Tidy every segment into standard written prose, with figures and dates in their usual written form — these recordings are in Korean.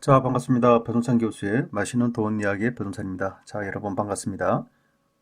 자, 반갑습니다. 배동찬 교수의 맛있는 돈 이야기의 배동찬입니다. 자, 여러분 반갑습니다.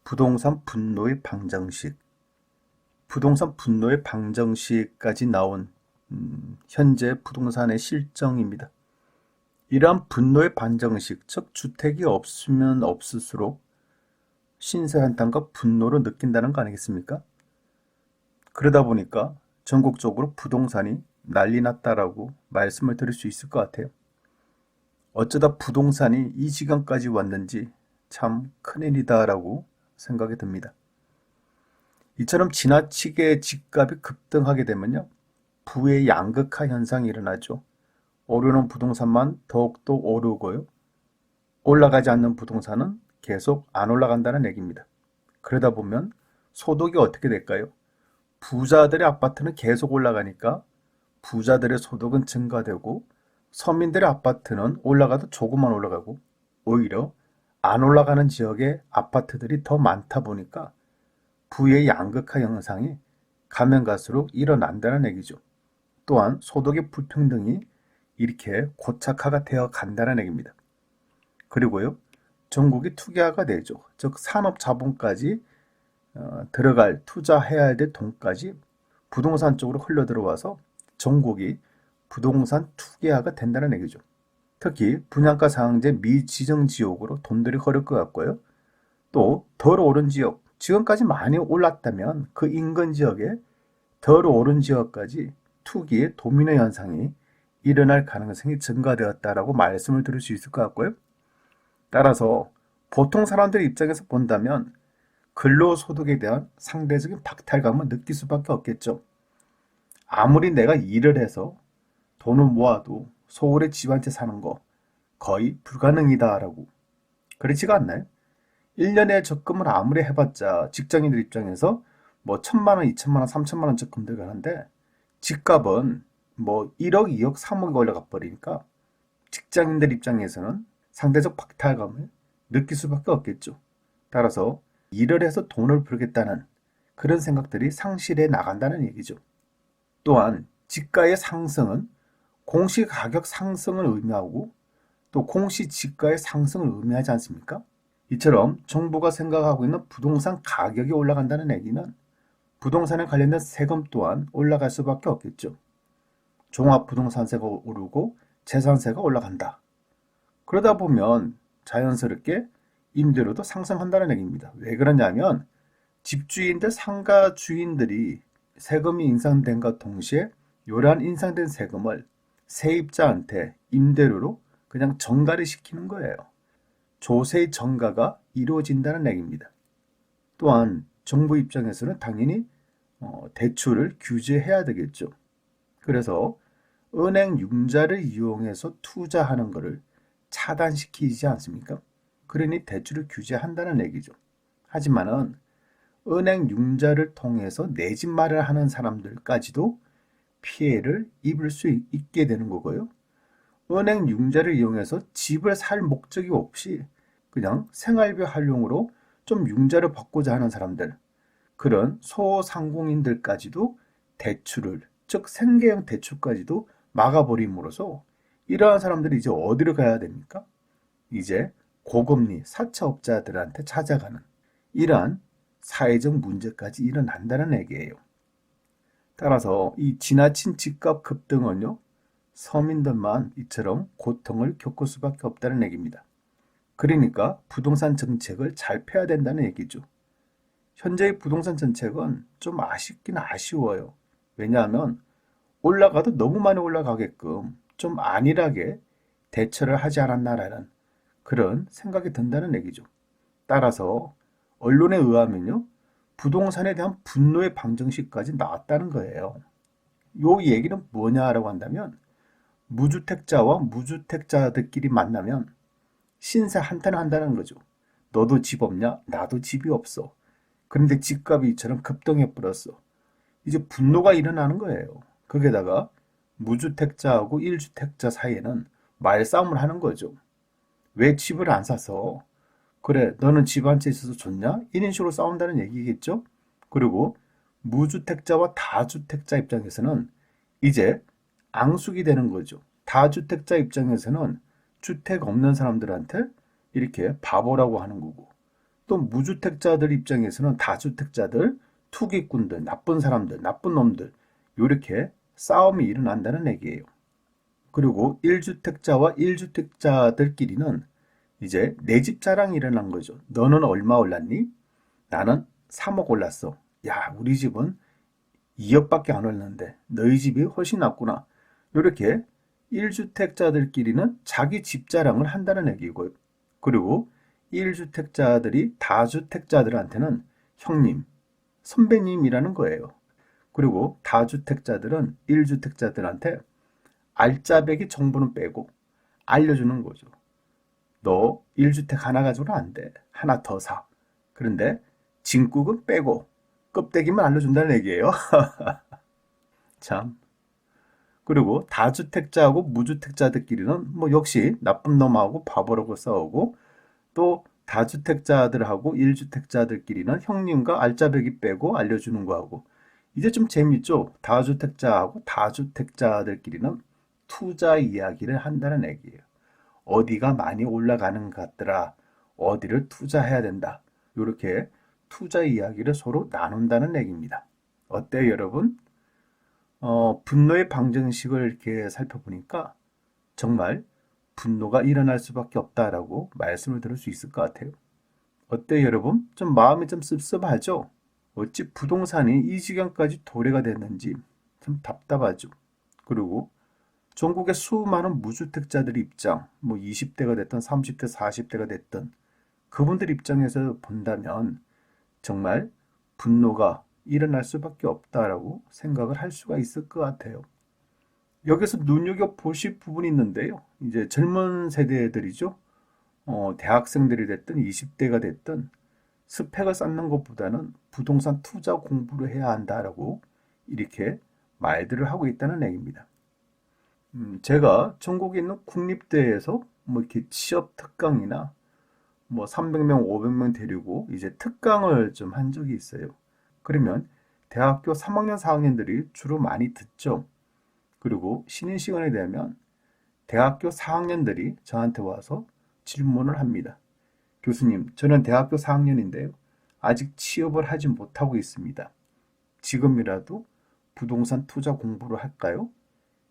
부동산 분노의 방정식. 부동산 분노의 방정식까지 나온 현재 부동산의 실정입니다. 이러한 분노의 방정식, 즉 주택이 없으면 없을수록 신세 한탄과 분노를 느낀다는 거 아니겠습니까? 그러다 보니까 전국적으로 부동산이 난리 났다라고 말씀을 드릴 수 있을 것 같아요. 어쩌다 부동산이 이 시간까지 왔는지 참 큰일이다라고 생각이 듭니다. 이처럼 지나치게 집값이 급등하게 되면요, 부의 양극화 현상이 일어나죠. 오르는 부동산만 더욱더 오르고요, 올라가지 않는 부동산은 계속 안 올라간다는 얘기입니다. 그러다 보면 소득이 어떻게 될까요? 부자들의 아파트는 계속 올라가니까 부자들의 소득은 증가되고, 서민들의 아파트는 올라가도 조금만 올라가고, 오히려 안 올라가는 지역에 아파트들이 더 많다 보니까 부의 양극화 현상이 가면 갈수록 일어난다는 얘기죠. 또한 소득의 불평등이 이렇게 고착화가 되어 간다는 얘기입니다. 그리고요, 전국이 투기화가 되죠. 즉 산업 자본까지 들어갈, 투자해야 될 돈까지 부동산 쪽으로 흘러 들어와서 전국이 부동산 투기화가 된다는 얘기죠. 특히 분양가 상한제 미지정 지역으로 돈들이 흐를 것 같고요. 또 덜 오른 지역, 지금까지 많이 올랐다면 그 인근 지역에 덜 오른 지역까지 투기의 도미노 현상이 일어날 가능성이 증가되었다라고 말씀을 드릴 수 있을 것 같고요. 따라서 보통 사람들의 입장에서 본다면 근로소득에 대한 상대적인 박탈감을 느낄 수밖에 없겠죠. 아무리 내가 일을 해서 돈을 모아도 서울에 집 한 채 사는 거 거의 불가능이다라고. 그렇지가 않나요? 1년에 적금을 아무리 해봤자 직장인들 입장에서 뭐 1,000만 원, 2,000만 원, 3,000만 원 적금 들어가는데 집값은 뭐 1억, 2억, 3억이 올라가 버리니까 직장인들 입장에서는 상대적 박탈감을 느낄 수밖에 없겠죠. 따라서 일을 해서 돈을 벌겠다는 그런 생각들이 상실해 나간다는 얘기죠. 또한 집가의 상승은 공시가격 상승을 의미하고 또 공시지가의 상승을 의미하지 않습니까? 이처럼 정부가 생각하고 있는 부동산 가격이 올라간다는 얘기는 부동산에 관련된 세금 또한 올라갈 수밖에 없겠죠. 종합부동산세가 오르고 재산세가 올라간다. 그러다 보면 자연스럽게 임대료도 상승한다는 얘기입니다. 왜 그러냐면 집주인들, 상가 주인들이 세금이 인상된과 동시에 이러한 인상된 세금을 세입자한테 임대료로 그냥 전가를 시키는 거예요. 조세의 전가가 이루어진다는 얘기입니다. 또한 정부 입장에서는 당연히 대출을 규제해야 되겠죠. 그래서 은행 융자를 이용해서 투자하는 것을 차단시키지 않습니까? 그러니 대출을 규제한다는 얘기죠. 하지만은 은행 융자를 통해서 내 집 마련하는 사람들까지도 피해를 입을 수 있게 되는 거고요. 은행 융자를 이용해서 집을 살 목적이 없이 그냥 생활비 활용으로 좀 융자를 받고자 하는 사람들, 그런 소상공인들까지도 대출을, 즉 생계형 대출까지도 막아버림으로써 이러한 사람들이 이제 어디로 가야 됩니까? 이제 고금리 사채업자들한테 찾아가는 이러한 사회적 문제까지 일어난다는 얘기예요. 따라서 이 지나친 집값 급등은요, 서민들만 이처럼 고통을 겪을 수밖에 없다는 얘기입니다. 그러니까 부동산 정책을 잘 펴야 된다는 얘기죠. 현재의 부동산 정책은 좀 아쉽긴 아쉬워요. 왜냐하면 올라가도 너무 많이 올라가게끔 좀 안일하게 대처를 하지 않았나라는 그런 생각이 든다는 얘기죠. 따라서 언론에 의하면요, 부동산에 대한 분노의 방정식까지 나왔다는 거예요. 요 얘기는 뭐냐라고 한다면 무주택자와 무주택자들끼리 만나면 신세 한탄을 한다는 거죠. 너도 집 없냐? 나도 집이 없어. 그런데 집값이 이처럼 급등해 버렸어. 이제 분노가 일어나는 거예요. 거기에다가 무주택자하고 1주택자 사이에는 말싸움을 하는 거죠. 왜 집을 안 사서? 그래, 너는 집 한 채 있어서 좋냐? 이런 식으로 싸운다는 얘기겠죠? 그리고 무주택자와 다주택자 입장에서는 이제 앙숙이 되는 거죠. 다주택자 입장에서는 주택 없는 사람들한테 이렇게 바보라고 하는 거고, 또 무주택자들 입장에서는 다주택자들, 투기꾼들, 나쁜 사람들, 나쁜 놈들, 이렇게 싸움이 일어난다는 얘기예요. 그리고 1주택자와 1주택자들끼리는 이제 내 집 자랑이 일어난 거죠. 너는 얼마 올랐니? 나는 3억 올랐어. 야, 우리 집은 2억밖에 안 올랐는데 너희 집이 훨씬 낫구나. 이렇게 1주택자들끼리는 자기 집 자랑을 한다는 얘기고요. 그리고 1주택자들이 다주택자들한테는 형님, 선배님이라는 거예요. 그리고 다주택자들은 1주택자들한테 알짜배기 정보는 빼고 알려주는 거죠. 너 1주택 하나 가지고는 안 돼. 하나 더 사. 그런데 진국은 빼고 껍데기만 알려준다는 얘기예요. 참. 그리고 다주택자하고 무주택자들끼리는 뭐 역시 나쁜 놈하고 바보라고 싸우고, 또 다주택자들하고 1주택자들끼리는 형님과 알짜배기 빼고 알려주는 거하고, 이제 좀 재밌죠? 다주택자하고 다주택자들끼리는 투자 이야기를 한다는 얘기예요. 어디가 많이 올라가는 것 같더라. 어디를 투자해야 된다. 이렇게 투자 이야기를 서로 나눈다는 얘기입니다. 어때요, 여러분? 분노의 방정식을 이렇게 살펴보니까 정말 분노가 일어날 수밖에 없다라고 말씀을 들을 수 있을 것 같아요. 어때요, 여러분? 좀 마음이 좀 씁쓸하죠? 어찌 부동산이 이 지경까지 도래가 됐는지 참 답답하죠. 그리고 전국의 수많은 무주택자들 입장, 뭐 20대가 됐든 30대, 40대가 됐든 그분들 입장에서 본다면 정말 분노가 일어날 수밖에 없다라고 생각을 할 수가 있을 것 같아요. 여기서 눈여겨보실 부분이 있는데요. 이제 젊은 세대들이죠. 대학생들이 됐든 20대가 됐든 스펙을 쌓는 것보다는 부동산 투자 공부를 해야 한다라고 이렇게 말들을 하고 있다는 얘기입니다. 제가 전국에 있는 국립대에서 뭐 이렇게 취업 특강이나 뭐 300명, 500명 데리고 이제 특강을 좀 한 적이 있어요. 그러면 대학교 3학년, 4학년들이 주로 많이 듣죠. 그리고 쉬는 시간이 되면 대학교 4학년들이 저한테 와서 질문을 합니다. 교수님, 저는 대학교 4학년인데요. 아직 취업을 하지 못하고 있습니다. 지금이라도 부동산 투자 공부를 할까요?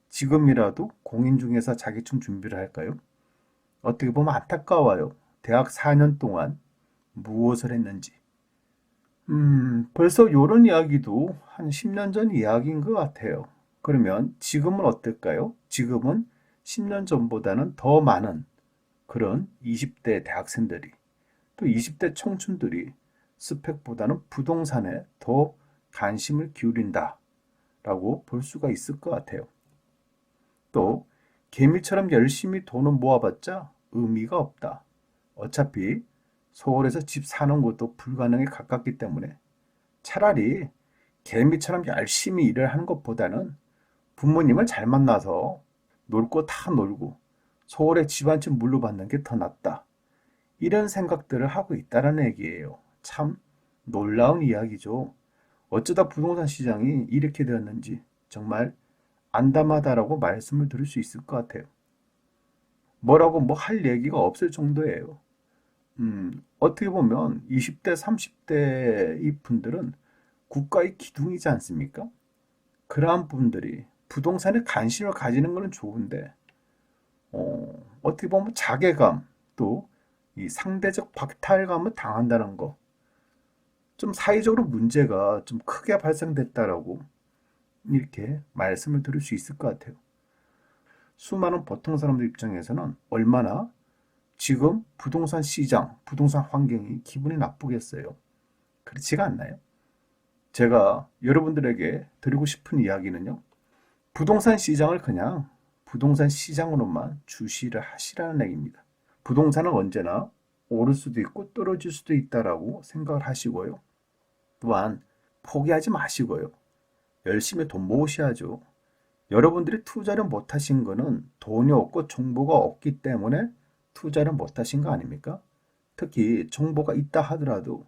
지금이라도 공인중개사 자격증 준비를 할까요? 어떻게 보면 안타까워요. 대학 4년 동안 무엇을 했는지. 벌써 이런 이야기도 한 10년 전 이야기인 것 같아요. 그러면 지금은 어떨까요? 지금은 10년 전보다는 더 많은 그런 20대 대학생들이, 또 20대 청춘들이 스펙보다는 부동산에 더 관심을 기울인다라고 볼 수가 있을 것 같아요. 또 개미처럼 열심히 돈을 모아봤자 의미가 없다. 어차피 서울에서 집 사는 것도 불가능에 가깝기 때문에 차라리 개미처럼 열심히 일을 하는 것보다는 부모님을 잘 만나서 놀 거 다 놀고 서울에 집 한 채 물려받는 게 더 낫다. 이런 생각들을 하고 있다는 얘기예요. 참 놀라운 이야기죠. 어쩌다 부동산 시장이 이렇게 되었는지 정말 안담하다라고 말씀을 드릴 수 있을 것 같아요. 뭐라고 뭐 할 얘기가 없을 정도예요. 어떻게 보면 20대, 30대 이 분들은 국가의 기둥이지 않습니까? 그러한 분들이 부동산에 관심을 가지는 것은 좋은데, 어떻게 보면 자괴감, 또 이 상대적 박탈감을 당한다는 거, 좀 사회적으로 문제가 좀 크게 발생됐다라고 이렇게 말씀을 드릴 수 있을 것 같아요. 수많은 보통 사람들 입장에서는 얼마나 지금 부동산 시장, 부동산 환경이 기분이 나쁘겠어요. 그렇지가 않나요? 제가 여러분들에게 드리고 싶은 이야기는요. 부동산 시장을 그냥 부동산 시장으로만 주시를 하시라는 얘기입니다. 부동산은 언제나 오를 수도 있고 떨어질 수도 있다라고 생각을 하시고요. 또한 포기하지 마시고요. 열심히 돈 모으셔야죠. 여러분들이 투자를 못하신 거는 돈이 없고 정보가 없기 때문에 투자를 못하신 거 아닙니까? 특히 정보가 있다 하더라도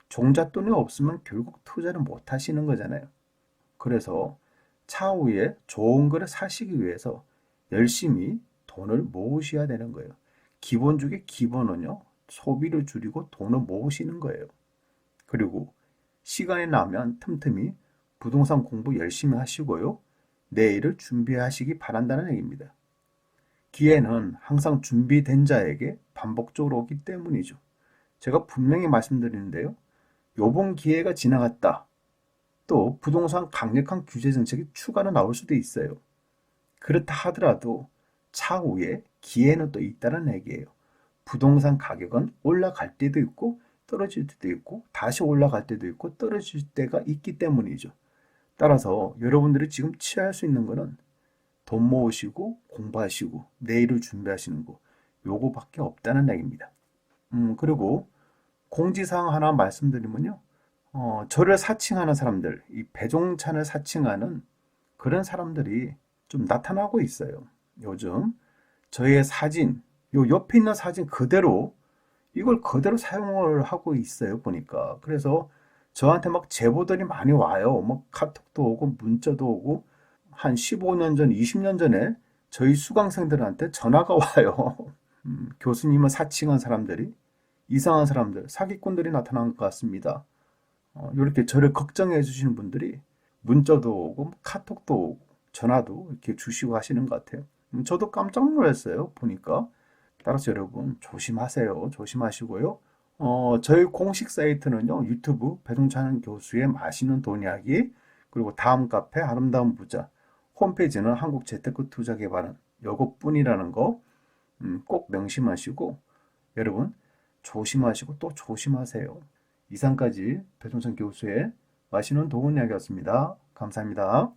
종잣돈이 없으면 결국 투자를 못하시는 거잖아요. 그래서 차후에 좋은 거를 사시기 위해서 열심히 돈을 모으셔야 되는 거예요. 기본 중에 기본은요, 소비를 줄이고 돈을 모으시는 거예요. 그리고 시간이 나면 틈틈이 부동산 공부 열심히 하시고요. 내일을 준비하시기 바란다는 얘기입니다. 기회는 항상 준비된 자에게 반복적으로 오기 때문이죠. 제가 분명히 말씀드리는데요. 요번 기회가 지나갔다. 또 부동산 강력한 규제 정책이 추가로 나올 수도 있어요. 그렇다 하더라도 차후에 기회는 또 있다는 얘기예요. 부동산 가격은 올라갈 때도 있고 떨어질 때도 있고 다시 올라갈 때도 있고 떨어질 때가 있기 때문이죠. 따라서 여러분들이 지금 취할 수 있는 거는 돈 모으시고 공부하시고 내일을 준비하시는 거 요거밖에 없다는 얘기입니다. 그리고 공지사항 하나 말씀드리면요. 저를 사칭하는 사람들, 이 배종찬을 사칭하는 그런 사람들이 좀 나타나고 있어요. 요즘 저의 사진, 요 옆에 있는 사진 그대로 이걸 그대로 사용을 하고 있어요, 보니까. 그래서 저한테 막 제보들이 많이 와요. 뭐 카톡도 오고 문자도 오고 한 15년 전, 20년 전에 저희 수강생들한테 전화가 와요. 교수님을 사칭한 사람들이 이상한 사람들, 사기꾼들이 나타난 것 같습니다. 이렇게 저를 걱정해 주시는 분들이 문자도 오고 카톡도 오고 전화도 이렇게 주시고 하시는 것 같아요. 저도 깜짝 놀랐어요. 보니까. 따라서 여러분 조심하세요. 조심하시고요. 저희 공식 사이트는요. 유튜브 배동찬 교수의 맛있는 돈 이야기 그리고 다음 카페 아름다운 부자 홈페이지는 한국재테크투자개발은 요것뿐이라는 거 꼭 명심하시고 여러분 조심하시고 또 조심하세요. 이상까지 배종찬 교수의 맛있는 돈 이야기였습니다. 감사합니다.